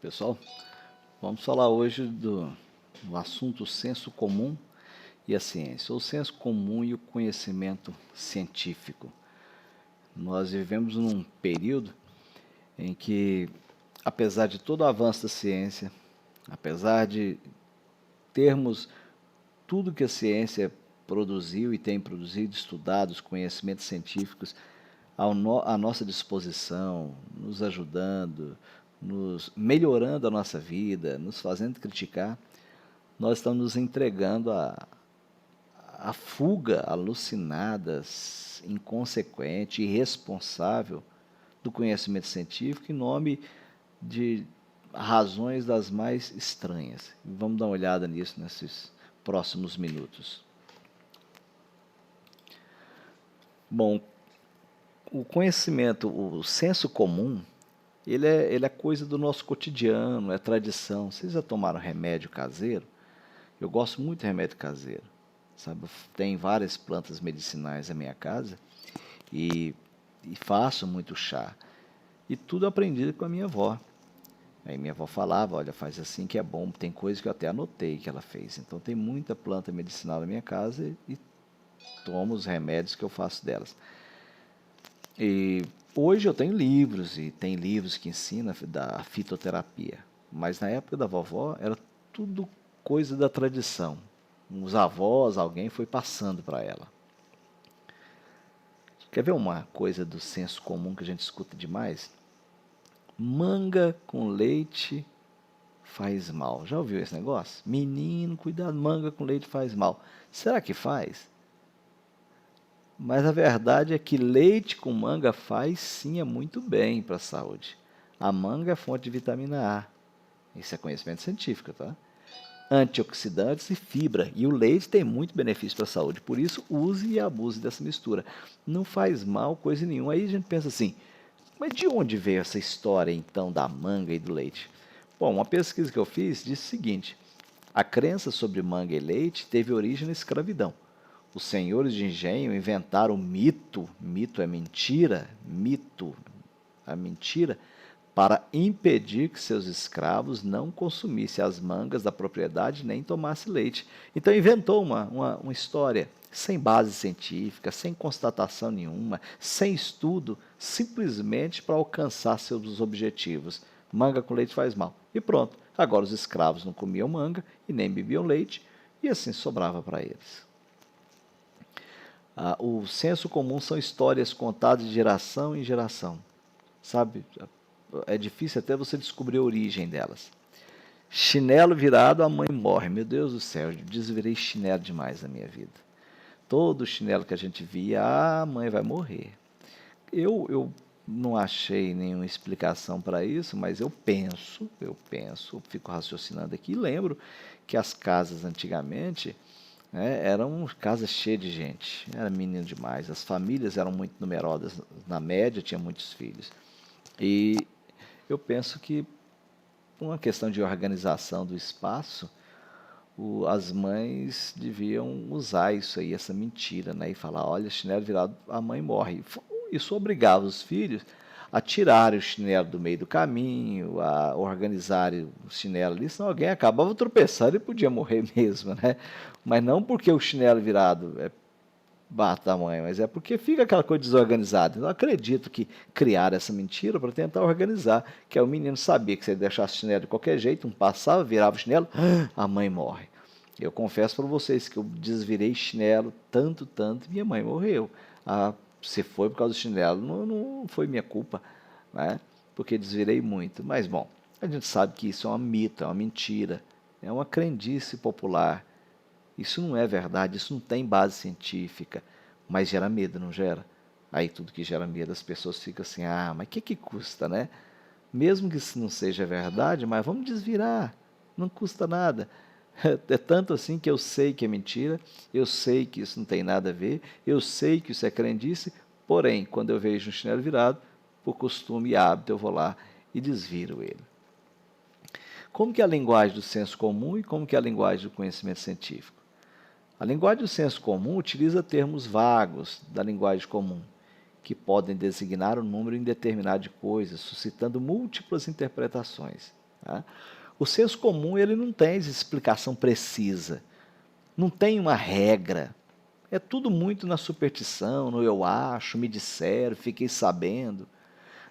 Pessoal, vamos falar hoje do assunto senso comum e a ciência, o senso comum e o conhecimento científico. Nós vivemos num período em que, apesar de todo o avanço da ciência, apesar de termos tudo que a ciência produziu e tem produzido, estudados, conhecimentos científicos à nossa disposição, nos ajudando, nos melhorando a nossa vida, nos fazendo criticar, nós estamos nos entregando a fuga alucinada, inconsequente, irresponsável do conhecimento científico em nome de razões das mais estranhas. Vamos dar uma olhada nisso nesses próximos minutos. Bom, o conhecimento, o senso comum, ele é coisa do nosso cotidiano, é tradição. Vocês já tomaram remédio caseiro? Eu gosto muito de remédio caseiro. Sabe? Tem várias plantas medicinais na minha casa e faço muito chá. E tudo aprendi com a minha avó. Aí minha avó falava, olha, faz assim que é bom. Tem coisa que eu até anotei que ela fez. Então tem muita planta medicinal na minha casa e tomo os remédios que eu faço delas. E hoje eu tenho livros, e tem livros que ensinam da fitoterapia. Mas na época da vovó era tudo coisa da tradição. Os avós, alguém foi passando para ela. Quer ver uma coisa do senso comum que a gente escuta demais? Manga com leite faz mal. Já ouviu esse negócio? Menino, cuidado, manga com leite faz mal. Será que faz? Mas a verdade é que leite com manga faz sim é muito bem para a saúde. A manga é fonte de vitamina A. Isso é conhecimento científico, tá? Antioxidantes e fibra. E o leite tem muito benefício para a saúde. Por isso, use e abuse dessa mistura. Não faz mal coisa nenhuma. Aí a gente pensa assim, mas de onde veio essa história então da manga e do leite? Bom, uma pesquisa que eu fiz disse o seguinte: a crença sobre manga e leite teve origem na escravidão. Os senhores de engenho inventaram o mito é mentira, mito, a mentira, para impedir que seus escravos não consumissem as mangas da propriedade nem tomassem leite. Então inventou uma história sem base científica, sem constatação nenhuma, sem estudo, simplesmente para alcançar seus objetivos. Manga com leite faz mal. E pronto. Agora os escravos não comiam manga e nem bebiam leite, e assim sobrava para eles. O senso comum são histórias contadas de geração em geração. Sabe? É difícil até você descobrir a origem delas. Chinelo virado, a mãe morre. Meu Deus do céu, eu desvirei chinelo demais na minha vida. Todo chinelo que a gente via, a mãe vai morrer. Eu não achei nenhuma explicação para isso, mas eu fico raciocinando aqui e lembro que as casas antigamente, né, eram casas cheias de gente, era menino demais, as famílias eram muito numerosas, na média tinha muitos filhos. E eu penso que, por uma questão de organização do espaço, as mães deviam usar isso aí, essa mentira, né? E falar, olha, chinelo virado, a mãe morre. Isso obrigava os filhos a tirarem o chinelo do meio do caminho, a organizarem o chinelo ali, senão alguém acabava tropeçando e podia morrer mesmo, né? Mas não porque o chinelo virado bata a mãe, mas é porque fica aquela coisa desorganizada. Então, eu acredito que criaram essa mentira para tentar organizar, que é o menino sabia que se ele deixasse o chinelo de qualquer jeito, um passava, virava o chinelo, a mãe morre. Eu confesso para vocês que eu desvirei chinelo tanto, e minha mãe morreu. Se foi por causa do chinelo, não foi minha culpa, né? Porque desvirei muito. Mas, bom, a gente sabe que isso é um mito, é uma mentira, é uma crendice popular. Isso não é verdade, isso não tem base científica, mas gera medo, não gera? Aí tudo que gera medo, as pessoas ficam assim, mas o que custa, né? Mesmo que isso não seja verdade, mas vamos desvirar, não custa nada. É tanto assim que eu sei que é mentira, eu sei que isso não tem nada a ver, eu sei que isso é crendice, porém, quando eu vejo um chinelo virado, por costume e hábito, eu vou lá e desviro ele. Como que é a linguagem do senso comum e como que é a linguagem do conhecimento científico? A linguagem do senso comum utiliza termos vagos da linguagem comum, que podem designar um número indeterminado de coisas, suscitando múltiplas interpretações. Tá? O senso comum ele não tem explicação precisa, não tem uma regra. É tudo muito na superstição, no eu acho, me disseram, fiquei sabendo.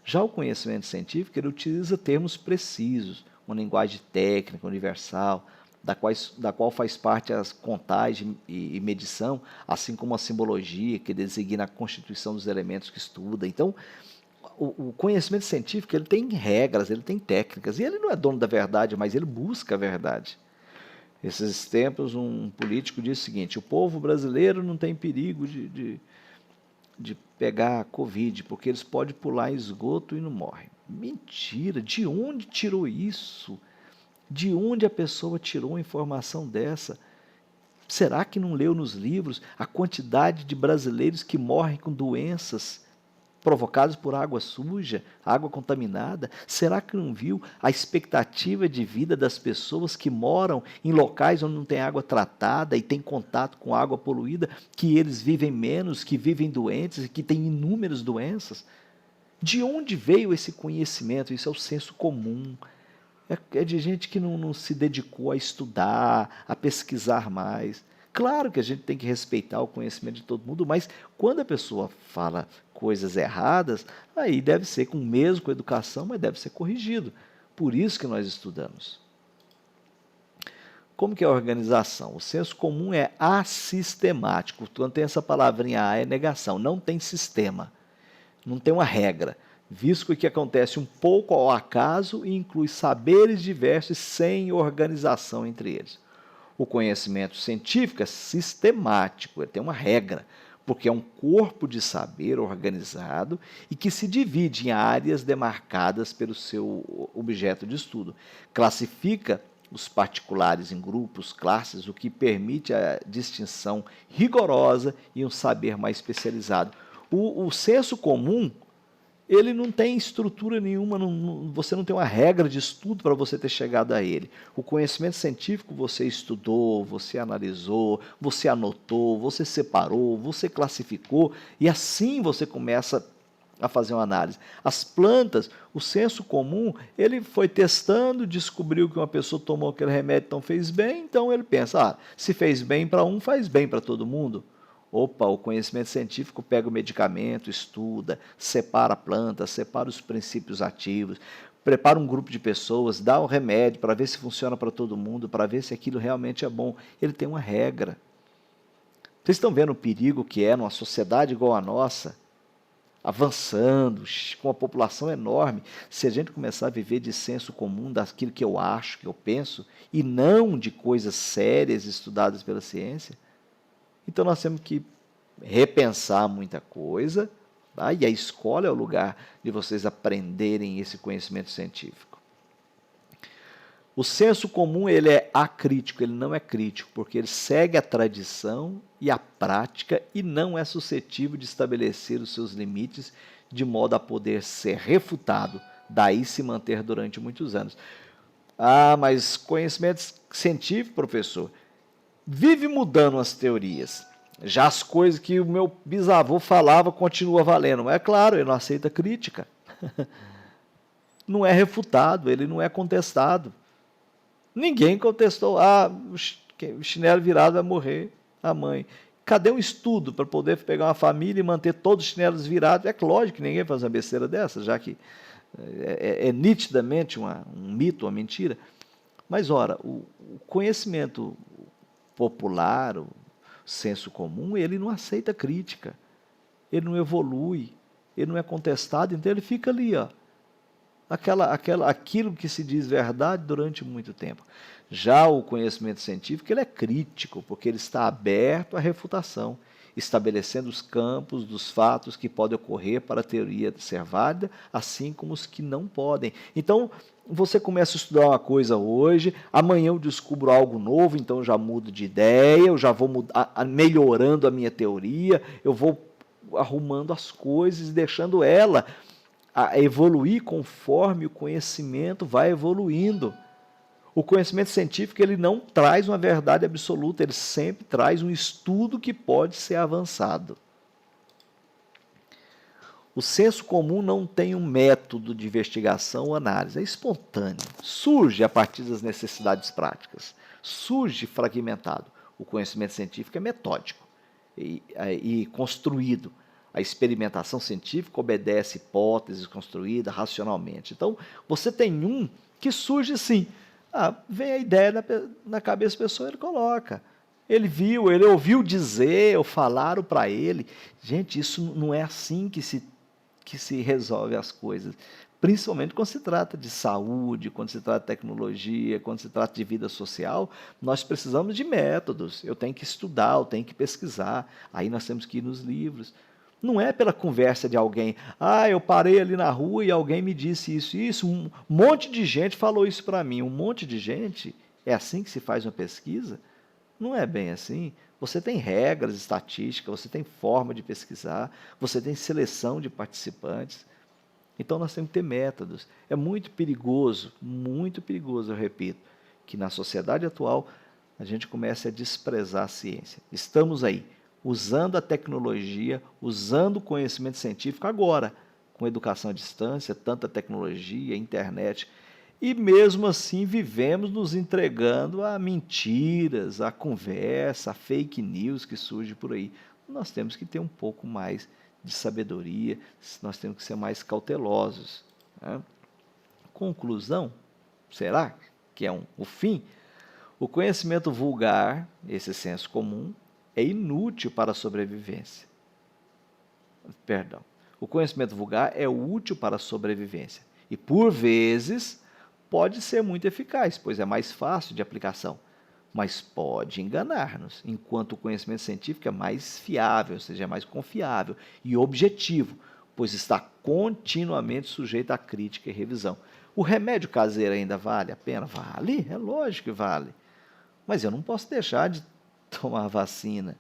Já o conhecimento científico ele utiliza termos precisos, uma linguagem técnica, universal, da qual faz parte as contagem e medição, assim como a simbologia, que designa a constituição dos elementos que estuda. Então, o conhecimento científico ele tem regras, ele tem técnicas, e ele não é dono da verdade, mas ele busca a verdade. Esses tempos, um político disse o seguinte: o povo brasileiro não tem perigo de pegar a Covid, porque eles podem pular em esgoto e não morrem. Mentira! De onde tirou isso? De onde a pessoa tirou uma informação dessa? Será que não leu nos livros a quantidade de brasileiros que morrem com doenças provocadas por água suja, água contaminada? Será que não viu a expectativa de vida das pessoas que moram em locais onde não tem água tratada e tem contato com água poluída, que eles vivem menos, que vivem doentes e que têm inúmeras doenças? De onde veio esse conhecimento? Isso é o senso comum. É de gente que não se dedicou a estudar, a pesquisar mais. Claro que a gente tem que respeitar o conhecimento de todo mundo, mas quando a pessoa fala coisas erradas, aí deve ser mesmo com educação, mas deve ser corrigido. Por isso que nós estudamos. Como que é a organização? O senso comum é assistemático. Quando tem essa palavrinha A, é negação. Não tem sistema, não tem uma regra. Visto que o que acontece um pouco ao acaso e inclui saberes diversos sem organização entre eles. O conhecimento científico é sistemático, ele tem uma regra, porque é um corpo de saber organizado e que se divide em áreas demarcadas pelo seu objeto de estudo. Classifica os particulares em grupos, classes, o que permite a distinção rigorosa e um saber mais especializado. O senso comum ele não tem estrutura nenhuma, você não tem uma regra de estudo para você ter chegado a ele. O conhecimento científico você estudou, você analisou, você anotou, você separou, você classificou, e assim você começa a fazer uma análise. As plantas, o senso comum, ele foi testando, descobriu que uma pessoa tomou aquele remédio, então fez bem, então ele pensa, se fez bem para um, faz bem para todo mundo. Opa, o conhecimento científico pega o medicamento, estuda, separa a planta, separa os princípios ativos, prepara um grupo de pessoas, dá um remédio para ver se funciona para todo mundo, para ver se aquilo realmente é bom. Ele tem uma regra. Vocês estão vendo o perigo que é numa sociedade igual a nossa, avançando, com uma população enorme, se a gente começar a viver de senso comum daquilo que eu acho, que eu penso, e não de coisas sérias estudadas pela ciência? Então nós temos que repensar muita coisa, tá? E a escola é o lugar de vocês aprenderem esse conhecimento científico. O senso comum ele é acrítico, ele não é crítico, porque ele segue a tradição e a prática e não é suscetível de estabelecer os seus limites de modo a poder ser refutado, daí se manter durante muitos anos. Mas conhecimento científico, professor, vive mudando as teorias. Já as coisas que o meu bisavô falava continua valendo. Mas é claro, ele não aceita crítica. Não é refutado, ele não é contestado. Ninguém contestou. O chinelo virado vai morrer, a mãe. Cadê um estudo para poder pegar uma família e manter todos os chinelos virados? É lógico que ninguém faz uma besteira dessa, já que é nitidamente um mito, uma mentira. Mas, ora, o conhecimento popular, o senso comum, ele não aceita crítica, ele não evolui, ele não é contestado, então ele fica ali, aquilo que se diz verdade durante muito tempo. Já o conhecimento científico, ele é crítico, porque ele está aberto à refutação, estabelecendo os campos dos fatos que podem ocorrer para a teoria ser válida, assim como os que não podem. Então, você começa a estudar uma coisa hoje, amanhã eu descubro algo novo, então eu já mudo de ideia, eu já vou melhorando a minha teoria, eu vou arrumando as coisas e deixando ela a evoluir conforme o conhecimento vai evoluindo. O conhecimento científico ele não traz uma verdade absoluta, ele sempre traz um estudo que pode ser avançado. O senso comum não tem um método de investigação ou análise, é espontâneo. Surge a partir das necessidades práticas, surge fragmentado. O conhecimento científico é metódico e construído. A experimentação científica obedece hipóteses construídas racionalmente. Então, você tem um que surge assim. Vem a ideia na cabeça da pessoa, ele coloca. Ele viu, ele ouviu dizer, ou falaram para ele. Gente, isso não é assim que se resolve as coisas. Principalmente quando se trata de saúde, quando se trata de tecnologia, quando se trata de vida social, nós precisamos de métodos. Eu tenho que estudar, eu tenho que pesquisar. Aí nós temos que ir nos livros. Não é pela conversa de alguém. Eu parei ali na rua e alguém me disse isso e isso. Um monte de gente falou isso para mim. Um monte de gente. É assim que se faz uma pesquisa? Não é bem assim. Você tem regras estatísticas, você tem forma de pesquisar, você tem seleção de participantes. Então nós temos que ter métodos. É muito perigoso, eu repito, que na sociedade atual a gente comece a desprezar a ciência. Estamos aí, usando a tecnologia, usando o conhecimento científico agora, com educação à distância, tanta tecnologia, internet, e mesmo assim vivemos nos entregando a mentiras, a conversa, a fake news que surge por aí. Nós temos que ter um pouco mais de sabedoria, nós temos que ser mais cautelosos. Né? Conclusão, será que é o fim? O conhecimento vulgar, esse senso comum, é inútil para a sobrevivência. Perdão. O conhecimento vulgar é útil para a sobrevivência e, por vezes, pode ser muito eficaz, pois é mais fácil de aplicação, mas pode enganar-nos, enquanto o conhecimento científico é mais fiável, ou seja, é mais confiável e objetivo, pois está continuamente sujeito a crítica e revisão. O remédio caseiro ainda vale a pena? Vale, é lógico que vale. Mas eu não posso deixar de tomar vacina.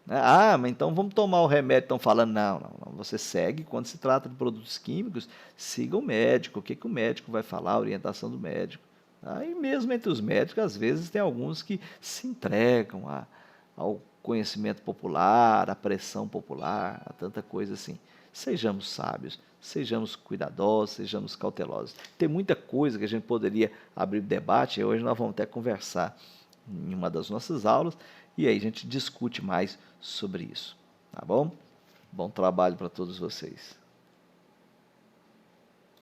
Mas então vamos tomar o remédio. Estão falando, não. Você segue, quando se trata de produtos químicos, siga o médico. O que o médico vai falar, a orientação do médico. E mesmo entre os médicos, às vezes, tem alguns que se entregam ao conhecimento popular, à pressão popular, a tanta coisa assim. Sejamos sábios, sejamos cuidadosos, sejamos cautelosos. Tem muita coisa que a gente poderia abrir debate, e hoje nós vamos até conversar em uma das nossas aulas, e aí a gente discute mais sobre isso. Tá bom? Bom trabalho para todos vocês.